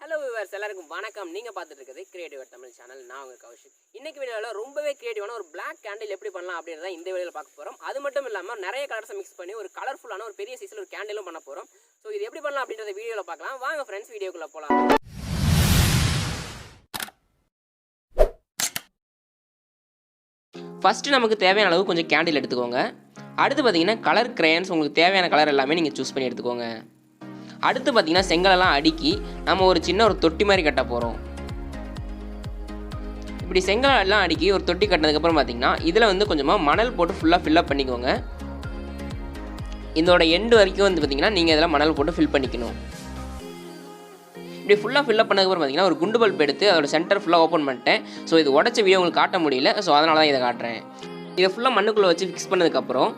Hello viewers எல்லாருக்கும் வணக்கம். நீங்கள் பார்த்துட்டு இருக்கிறது கிரியேட்டிவ் தமிழ் சேனல். நான் உங்கள் கௌஷிக். இன்னைக்கு வீடியோவில் ரொம்பவே கிரியேட்டிவான ஒரு பிளாக் கேண்டில் எப்படி பண்ணலாம் அப்படின்றத இந்த வீடியோவில் பார்க்க போகிறோம். அது மட்டும் இல்லாமல் நிறைய கலர்ஸை மிக்ஸ் பண்ணி ஒரு கலர்ஃபுல்லான ஒரு பெரிய சைஸில் ஒரு கேண்டிலும் பண்ண போகிறோம். ஸோ இது எப்படி பண்ணலாம் அப்படின்றத வீடியோவில் பார்க்கலாம். வாங்க ஃப்ரெண்ட்ஸ், வீடியோக்குள்ளே போகலாம். ஃபஸ்ட்டு நமக்கு தேவையான அளவு கொஞ்சம் கேண்டில் எடுத்துக்கோங்க. அடுத்து பார்த்தீங்கன்னா கலர் கிரேயன்ஸ், உங்களுக்கு தேவையான கலர் எல்லாமே நீங்கள் சூஸ் பண்ணி எடுத்துக்கோங்க. அடுத்து பார்த்தீங்கன்னா செங்கலெல்லாம் அடுக்கி நம்ம ஒரு சின்ன ஒரு தொட்டி மாதிரி கட்ட போகிறோம். இப்படி செங்கலெல்லாம் அடுக்கி ஒரு தொட்டி கட்டினதுக்கப்புறம் பார்த்தீங்கன்னா இதில் வந்து கொஞ்சமாக மணல் போட்டு ஃபுல்லாக ஃபில்லப் பண்ணிக்கோங்க. இதோட எண்டு வரைக்கும் வந்து பார்த்தீங்கன்னா நீங்கள் இதில் மணல் போட்டு ஃபில் பண்ணிக்கணும். இப்படி ஃபுல்லாக ஃபில்லப் பண்ணதுக்கப்புறம் பார்த்தீங்கன்னா ஒரு குண்டு பல்ப் எடுத்து அதோட சென்டர் ஃபுல்லாக ஓப்பன் பண்ணிட்டேன். ஸோ இது உடச்ச வீடியோ உங்களுக்கு காட்ட முடியல, ஸோ அதனால தான் இதை காட்டுறேன். இதை ஃபுல்லாக மண்ணுக்குள்ளே வச்சு ஃபிக்ஸ் பண்ணதுக்கப்புறம்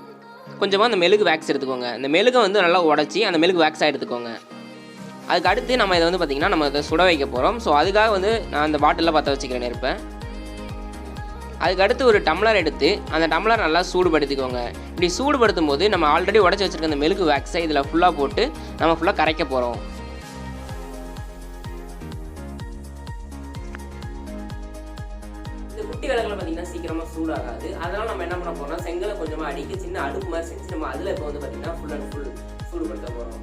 கொஞ்சமாக அந்த மெழுகு வேக்ஸ் எடுத்துக்கோங்க. அந்த மெழுகை வந்து நல்லா உடச்சி அந்த மெழுகு வேக்ஸாக எடுத்துக்கோங்க. அதுக்கு அடுத்து நம்ம இதை வந்து பார்த்திங்கன்னா நம்ம இதை சுட வைக்க போகிறோம். ஸோ அதுக்காக வந்து நான் அந்த பாட்டிலில் பற்ற வச்சுக்கிறேன் நெருப்பேன். அதுக்கு அடுத்து ஒரு டம்ளர் எடுத்து அந்த டம்ளர் நல்லா சூடுபடுத்திக்கோங்க. இப்படி சூடுபடுத்தும் போது நம்ம ஆல்ரெடி உடச்சி வச்சுருக்க அந்த மெழுகு வேக்ஸை இதில் ஃபுல்லாக போட்டு நம்ம ஃபுல்லாக கரைக்க போகிறோம். குட்டி விளக்குல பார்த்தீங்கன்னா சீக்கிரமாக சூடாகாது. அதனால் நம்ம என்ன பண்ண போகிறோம்னா செங்கலை கொஞ்சமாக அடிக்க சின்ன அடுப்பு மாதிரி செஞ்சு நம்ம அதில் இப்போ வந்து பார்த்திங்கன்னா ஃபுல் அண்ட் ஃபுல் சூடுபடுத்த போகிறோம்.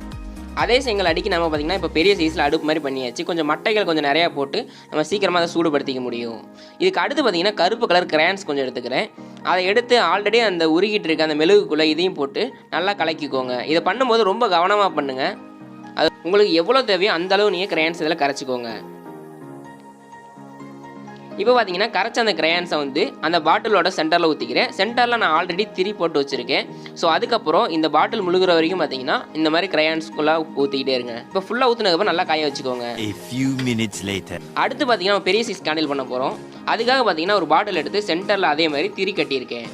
அதே செங்கல் அடிக்கி நம்ம பார்த்திங்கன்னா இப்போ பெரிய சைஸில் அடுப்பு மாதிரி பண்ணியாச்சு. கொஞ்சம் மட்டைகள் கொஞ்சம் நிறையா போட்டு நம்ம சீக்கிரமாக அதை சூடுபடுத்திக்க முடியும். இதுக்கு அடுத்து பார்த்திங்கன்னா கருப்பு கலர் கிரேயான்ஸ் கொஞ்சம் எடுத்துக்கிறேன். அதை எடுத்து ஆல்ரெடி அந்த உருகிட்டு இருக்க அந்த மெழுகுக்குள்ளே இதையும் போட்டு நல்லா கலக்கிக்கோங்க. இதை பண்ணும்போது ரொம்ப கவனமாக பண்ணுங்கள். அது உங்களுக்கு எவ்வளோ தேவையோ அந்த அளவு நீங்கள் கிரேயான்ஸ் இதில் கரைச்சிக்கோங்க. இப்போ பார்த்தீங்கன்னா கரைச்ச அந்த கிரேயான்ஸை வந்து அந்த பாட்டிலோட சென்டரில் ஊற்றிக்கிறேன். சென்டரில் நான் ஆல்ரெடி திரி போட்டு வச்சுருக்கேன். ஸோ அதுக்கப்புறம் இந்த பாட்டில் முழுகிற வரைக்கும் பார்த்தீங்கன்னா இந்த மாதிரி கிரேயான்ஸ்குள்ளே ஊற்றிக்கிட்டே இருங்க. இப்போ ஃபுல்லாக ஊற்றுனதுக்கப்புறம் நல்லா காய வச்சுக்கோங்க. அடுத்து பார்த்தீங்கன்னா பெரிய சைஸ் கேண்டில் பண்ண போகிறோம். அதுக்காக பார்த்தீங்கன்னா ஒரு பாட்டில் எடுத்து சென்டரில் அதே மாதிரி திரி கட்டியிருக்கேன்.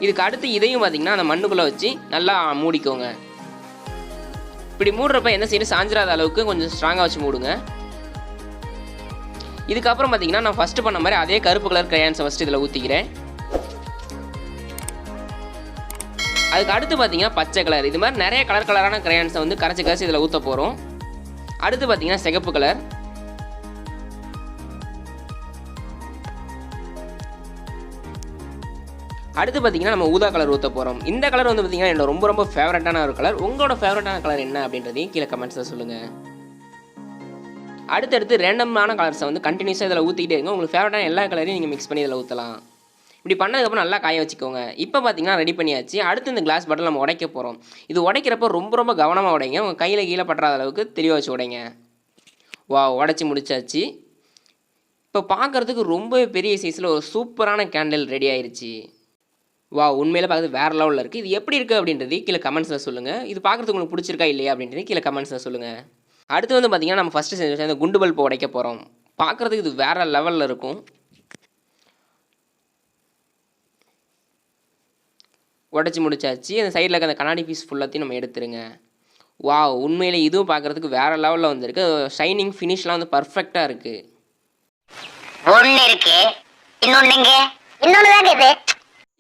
இதுக்கு அடுத்து இதையும் பார்த்தீங்கன்னா அந்த மண்ணுக்குள்ளே வச்சு நல்லா மூடிக்கோங்க. இப்படி மூடுறப்ப எந்த சைடு சாஞ்சிராத அளவுக்கு கொஞ்சம் ஸ்ட்ராங்காக வச்சு மூடுங்க. இதுக்கப்புறம் பார்த்தீங்கன்னா நான் ஃபஸ்ட்டு பண்ண மாதிரி அதே கருப்பு கலர் கிரேயான்ஸை ஃபஸ்ட்டு இதில் ஊற்றிக்கிறேன். அதுக்கு அடுத்து பார்த்தீங்கன்னா பச்சை கலர், இது மாதிரி நிறைய கலரான கிரேயான்ஸை வந்து கரைச்சி இதில் ஊற்ற போகிறோம். அடுத்து பார்த்தீங்கன்னா சிகப்பு கலர், அடுத்து பார்த்தீங்கன்னா நம்ம ஊதா கலர் ஊற்ற போகிறோம். இந்த கலர் வந்து பார்த்தீங்கன்னா என்னோட ரொம்ப ஃபேவரட்டான ஒரு கலர். உங்களோட ஃபேவரட்டான கலர் என்ன அப்படின்றதையும் கீழே கமெண்ட்ஸில் சொல்லுங்கள். அடுத்தடுத்து ரேண்டமான கலர்ஸை வந்து கண்டினியூஸாக இதில் ஊற்றிக்கிட்டே இருங்க. உங்களுக்கு ஃபேவரட்டான எல்லா கலரையும் நீங்கள் மிக்ஸ் பண்ணி இதில் ஊற்றலாம். இப்படி பண்ணதுக்கப்புறம் நல்லா காய வச்சுக்கோங்க. இப்போ பார்த்தீங்கன்னா ரெடி பண்ணியாச்சு. அடுத்து இந்த கிளாஸ் பாட்டில் நம்ம உடைக்க போகிறோம். இது உடைக்கிறப்போ ரொம்ப கவனமாக உடைங்க. உங்கள் கையில் கீழே பற்றாத அளவுக்கு தெளிவாக வச்சு உடைங்க. உடச்சி முடிச்சாச்சு. இப்போ பார்க்குறதுக்கு ரொம்ப பெரிய சைஸில் ஒரு சூப்பரான கேண்டில் ரெடி ஆயிடுச்சு. உண்மையிலே பார்க்குறது வேறு லெவலில் இருக்குது. இது எப்படி இருக்குது அப்படின்றது கீழே கமெண்ட்ஸில் சொல்லுங்கள். இது பார்க்குறதுக்கு உங்களுக்கு பிடிச்சிருக்கா இல்லையா அப்படின்றது கீழே கமெண்ட்ஸில் சொல்லுங்கள். அடுத்து வந்து பார்த்திங்கன்னா நம்ம ஃபஸ்ட்டு செஞ்சு அந்த குண்டு பல்ப் உடைக்க போகிறோம். பார்க்குறதுக்கு இது வேறு லெவலில் இருக்கும். உடச்சி முடிச்சாச்சு. அந்த சைடில் இருக்க அந்த கண்ணாடி பீஸ் ஃபுல்லாத்தையும் நம்ம எடுத்துருங்க. உண்மையிலே இதுவும் பார்க்குறதுக்கு வேறு லெவலில் வந்துருக்கு. ஷைனிங் ஃபினிஷ்லாம் வந்து பர்ஃபெக்டாக இருக்குது.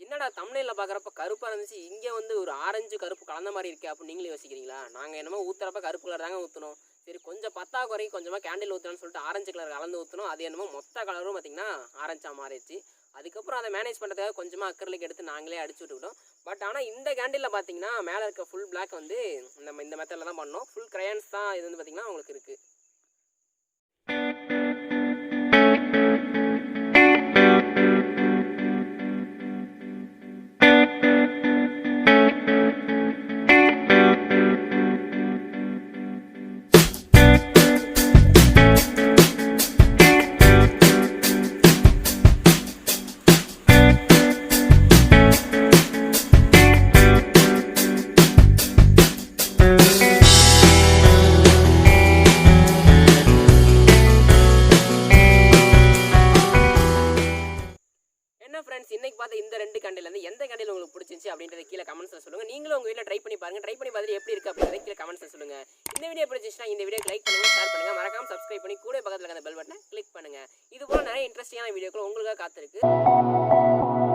என்னடா தம்ப்நெயில்ல பார்க்குறப்ப கருப்பாக இருந்துச்சு, இங்கே வந்து ஒரு ஆரஞ்சு கருப்பு கலந்த மாதிரி இருக்கே அப்படின்னு நீங்களே யோசிக்கிறீங்களா? நாங்கள் என்னமோ ஊற்றுறப்ப கருப்பு கலர் தாங்க ஊற்றணும். சரி, கொஞ்சம் பத்தாக்குறைக்கு கொஞ்சமாக கேண்டில் ஊற்றலான்னு சொல்லிட்டு ஆரஞ்சு கலர் கலந்து ஊற்றணும். அது என்னமோ மொத்த கலரும் பார்த்திங்கன்னா ஆரஞ்சாக மாறிடுச்சு. அதுக்கப்புறம் அதை மேனேஜ் பண்ணுறதுக்காக கொஞ்சமாக அக்கறைக்கு எடுத்து நாங்களே அடிச்சு விட்டுக்கிட்டோம். பட் ஆனால் இந்த கேண்டிலில் பார்த்தீங்கன்னா மேலே இருக்க ஃபுல் பிளாக் வந்து நம்ம இந்த மெத்தடில் தான் பண்ணோம். ஃபுல் கிரையான்ஸ் தான் இது வந்து பார்த்திங்கன்னா உங்களுக்கு இருக்குது. இன்னைக்கு பார்த்த இந்த ரெண்டு கேண்டில் வந்து எந்த கேண்டில் உங்களுக்கு பிடிச்சிருந்துச்சு அப்படின்றத கீழே கமெண்ட்ஸில் சொல்லுங்கள். நீங்களும் உங்கள் வீட்டில் ட்ரை பண்ணி பாருங்கள். ட்ரை பண்ணி பார்த்துட்டு எப்படி இருக்குது அப்படின்றத கீழே கமெண்ட்ஸில் சொல்லுங்கள். இந்த வீடியோ பிடிச்சிச்சுன்னா இந்த வீடியோக்கு லைக் பண்ணுங்கள், ஷேர் பண்ணுங்கள், மறக்காம சப்ஸ்கிரைப் பண்ணி கூட பக்கத்தில் இருக்க அந்த பெல் பட்டனை கிளிக் பண்ணுங்கள். இது போல நிறைய இன்ட்ரெஸ்டிங்கான வீடியோக்கள் உங்களுக்காக காத்திருக்கு.